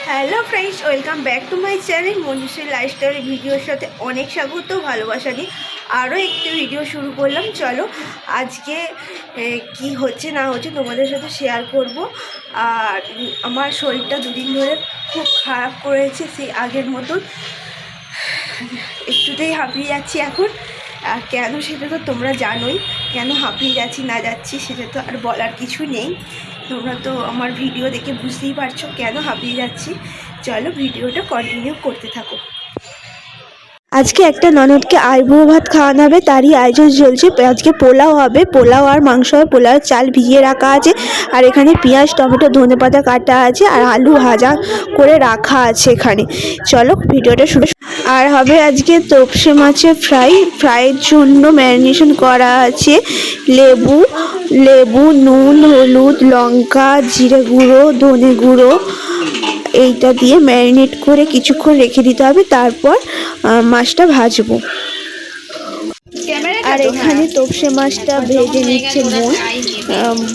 Hello friends, welcome back to my channel Manjushree lifestyle. ভিডিওর সাথে অনেক স্বাগত, ভালোবাসা দিই। আরও একটি ভিডিও শুরু করলাম। চলো আজকে কি হচ্ছে না হচ্ছে তোমাদের সাথে শেয়ার করব। আর আমার শরীরটা দুদিন ধরে খুব খারাপ করেছে, সেই আগের মতন একটুতেই হাঁপিয়ে যাচ্ছি এখন। আর কেন সেটা তো তোমরা জানোই, কেন হাঁপিয়ে যাচ্ছি না যাচ্ছি সেটা তো আর বলার কিছু নেই। তোমরা তো আমার ভিডিও দেখে বুঝতেই পারছো কেন হাঁপিয়ে যাচ্ছি। চলো ভিডিওটা কন্টিনিউ করতে থাকো। আজকে একটা ননদকে আইবুড়ো ভাত খাওয়ানো হবে, তারই আয়োজন চলছে। আজকে পোলাও হবে, পোলাও আর মাংস হবে। পোলাও চাল ভিজিয়ে রাখা আছে, আর এখানে পেঁয়াজ টমেটো ধনেপাতা কাটা আছে, আর আলু ভাজা করে রাখা আছে এখানে। চলো ভিডিওটা শুরু। আর হবে আজকে তোপসে মাছের ফ্রাইয়ের জন্য ম্যারিনেশন করা আছে লেবু নুন হলুদ লঙ্কা জিরে গুঁড়ো ধনে গুঁড়ো এইটা দিয়ে ম্যারিনেট করে কিছুক্ষণ রেখে দিতে হবে। তারপর মাছটা ভাজবো। আর এখানে তোপসে মাছটা ভেজে নিচ্ছে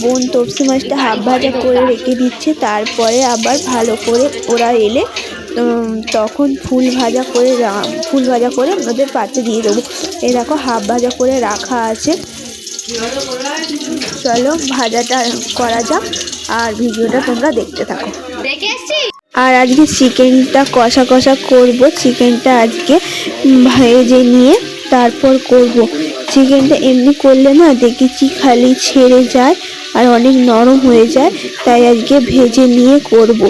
বোন তোপসে মাছটা হাফ ভাজা করে রেখে দিচ্ছে। তারপরে আবার ভালো করে ওরা এলে তখন ফুল ভাজা করে ওদের পাতে দিয়ে দেবো। এই দেখো হাফ ভাজা করে রাখা আছে। চলো ভাজাটা করা যাক, আর ভিডিওটা তোমরা দেখতে থাকো। আর আজকে চিকেনটা কষা করব। চিকেনটা আজকে ভেজে নিয়ে তারপর করব। চিকেনটা এমনি করলে না দেখেছি খালি ছেড়ে যায় আর অনেক নরম হয়ে যায়, তাই আজকে ভেজে নিয়ে করব।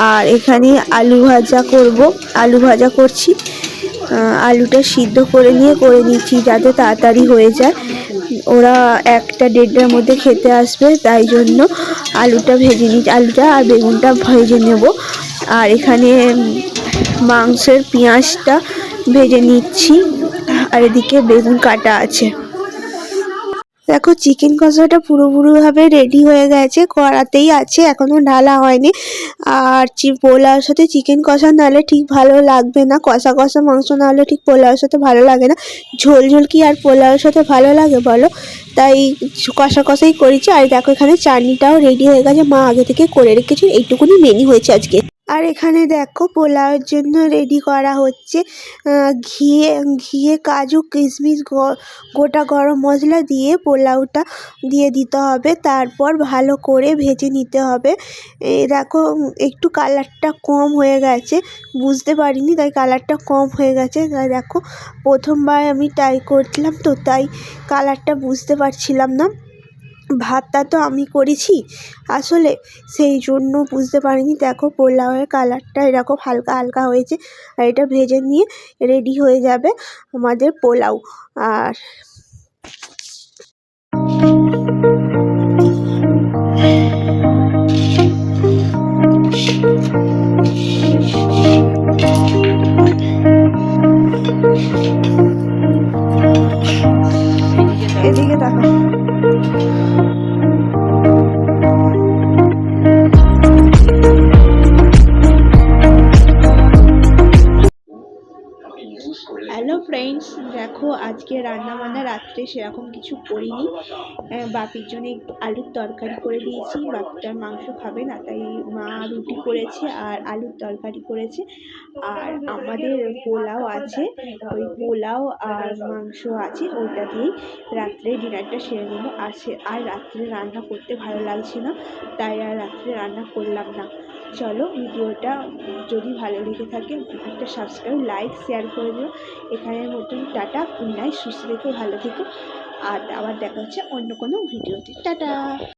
আর এখানে আলু ভাজা করছি। আলুটা সিদ্ধ করে নিচ্ছি যাতে তাড়াতাড়ি হয়ে যায়। ওরা 1টা-1:30টার মধ্যে খেতে আসবে, তাই জন্য আলুটা আর বেগুনটা ভেজে নেব। আর এখানে মাংসের পেঁয়াজটা ভেজে নিচ্ছি, আর এদিকে বেগুন কাটা আছে। দেখো চিকেন কষাটা পুরোপুরিভাবে রেডি হয়ে গেছে, কড়াতেই আছে, এখনো ঢালা হয়নি। আর পোলাওর সাথে চিকেন কষা নাহলে ঠিক ভালো লাগবে না, কষা মাংস না হলে ঠিক পোলাওর সাথে ভালো লাগে না। ঝোল কি আর পোলাওর সাথে ভালো লাগে বলো? তাই কষাই করেছি। আর দেখো এখানে চাটনিটাও রেডি হয়ে গেছে, মা আগে থেকে করে রেখেছি। এইটুকুনি মেনু হয়েছে আজকে। আর এখানে দেখো পোলাওয়ের জন্য রেডি করা হচ্ছে। ঘিয়ে কাজু কিশমিশ গোটা গরম মশলা দিয়ে পোলাওটা দিয়ে দিতে হবে। তারপর ভালো করে ভেজে নিতে হবে। দেখো একটু কালারটা কম হয়ে গেছে, বুঝতে পারিনি, তাই কালারটা কম হয়ে গেছে। তাই দেখো প্রথমবার আমি ট্রাই করছিলাম, তো তাই কালারটা বুঝতে পারছিলাম না। ভাতটা তো আমি করেছি আসলে, সেই জন্য বুঝতে পারিনি। দেখো পোলাওয়ের কালারটা এরকম হালকা হয়েছে। আর এটা ভেজে নিয়ে রেডি হয়ে যাবে আমাদের পোলাও। আর এদিকে দেখো হ্যালো ফ্রেন্ডস, দেখো আজকে রান্নাবান্না রাত্রে সেরকম কিছু করিনি। বাপির জন্য একটু আলুর তরকারি করে দিয়েছি। বাপিটার মাংস খাবে না, তাই মা রুটি করেছে আর আলুর তরকারি করেছে। আর আমাদের পোলাও আছে, ওই পোলাও আর মাংস আছে, ওইটা দিয়েই রাত্রে ডিনারটা সেরে নেবো। আর রাত্রে রান্না করতে ভালো লাগছে না, তাই আর রাত্রে রান্না করলাম না। চলো ভিডিওটা যদি ভালো লেগে থাকে একটা সাবস্ক্রাইব লাইক শেয়ার করে দিও। এখানের মতন টাটা, গুড নাইট, সুস্থ থেকো, ভালো থেকো। আর আবার দেখা হচ্ছে অন্য কোনো ভিডিওতে। টাটা।